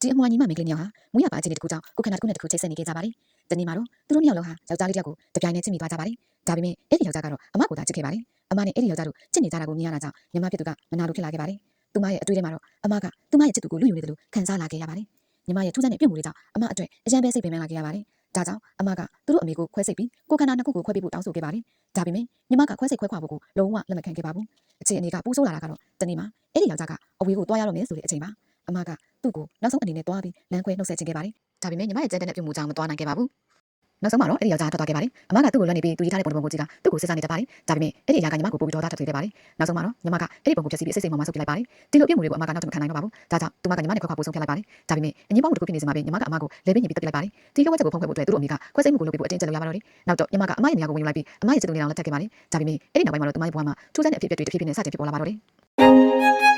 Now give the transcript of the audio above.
ဒီအမွှာညီမမိန်းကလေးနှစ်ယောက်ဟာမွေးရပါအခြေအနေတစ်ခုကြောင့်ကိုခန္ဓာတစ်ခုနဲ့တစ်ခုချိတ်ဆက်နေကြပါလေ။တနေ့မှာတော့သူတို့နှစ်ယောက်လုံးဟာယောက်ျားလေးတစ်ယောက်ကိုတပြိုင်နက်ချစ်မိသွားကြပါလေ။ဒါပေမဲ့အဲ့ဒီယောက်ျားကတော့အမကိုသာချစ်ခဲ့ပါလေ။အမနဲ့အဲ့ဒီယောက်ျားတို့ချစ်နေကြတာကိုမြင်ရတာကြောင့်ညီမဖြစ်သူကမနာလိုဖြစ်လာခဲ့ပါလေ။သူမရဲ့အတွေ့အထဲမှာတော့အမကသူမရဲ့ချစ်သူကိုလူယူနေတယ်လို့ခံစားလာခဲ့ရပါလေ။ညီမရဲ့ထူးခြားတဲ့ပြုမှုတွေကြောင့်အမအတွက်အရန်ပဲစိတ်ပင်ပန်းလာခဲ့ရပါလေ။ဒါကြောင့်အမကသူတို့အမေကိုခွဲစိတ်ပြီးကိုခန္ဓာနှစ်ခုကိုခွဲပေးဖို့တောင်းဆိုခဲ့ပါလေ။ဒါပေမဲ့ညီမကခွဲစိတ်ခွဲခွာဖို့ကိုလုံးဝလက်မခံခဲ့ပါဘူး။အခြေအနေကပူဆိုးလာတာကတော့တနေ့မှာအဲ့ဒီယောက်ျားကအဝေးကိုတွားရတော့မယ်ဆိုတဲ့အချိန်မှာအမကသူ့ကိုနောက်ဆုံးအနေနဲ့တွားပြီးလမ်းခွဲနှုတ်ဆက်ချင်ခဲ့ပါလေ။ဒါပေမဲ့ညီမရဲ့ကြမ်းတဲ့ပြုမှုကြောင့်မတွားနိုင်ခဲ့ပါဘူး။နောက်ဆုံးမှာတော့အဲ့ဒီယောက်ျားထွက်သွားခဲ့ပါလေ။အမကသူ့ကိုလွှတ်နေပြီးသူရေးထားတဲ့ပုံကိုကြည့်ကသူ့ကိုစစ်စားနေတတ်ပါလေ။ဒါပေမဲ့အဲ့ဒီအရာကညီမကိုပို့ပြီးတော့ထွက်ပြေးခဲ့ပါလေ။နောက်ဆုံးမှာတော့ညီမကအဲ့ဒီပုံကိုဖြတ်စီပြီးစိတ်စိတ်မောင်မဆုပ်ပြလိုက်ပါလေ။ဒီလိုပြုမှုတွေကိုအမကနောက်ထပ်မခံနိုင်တော့ပါဘူး။ဒါကြောင့်သူမကညီမနဲ့ခွဲခွာပို့ဆုံးဖြတ်လိုက်ပါလေ။ဒါပေမဲ့အငင်းပေါင်းမှုတစ်ခုဖြစ်နေစမှာပဲညီမကအမကိုလဲပေးညင်ပြီးတက်ပြလိုက်ပါလေ။ဒီကဝက်ချက်ကိုဖုံးခွဲဖို့အတွက်သူတို့အမေကခွဲစိတ်မှုကိုလုပ်ပြီးဖို့အတင်းကျပ်လုပ်ရပါတော့လေ။နောက်တော့ညီမကအမရဲ့နေရာကိုဝင်ယူလိုက်ပြီးအမရဲ့စစ်သူနေအောင်လက်ထပ်ခဲ့ပါလေ။ဒါပေမဲ့အဲ့ဒီနောက်ပိုင်းမှာတော့သူမရဲ့ဘဝမှာထူးခြားတဲ့အဖြစ်အပျက်တွေတစ်ဖြည်းဖြည်းနဲ့စတင်ဖြစ်ပေါ်လာပါတော့လေ။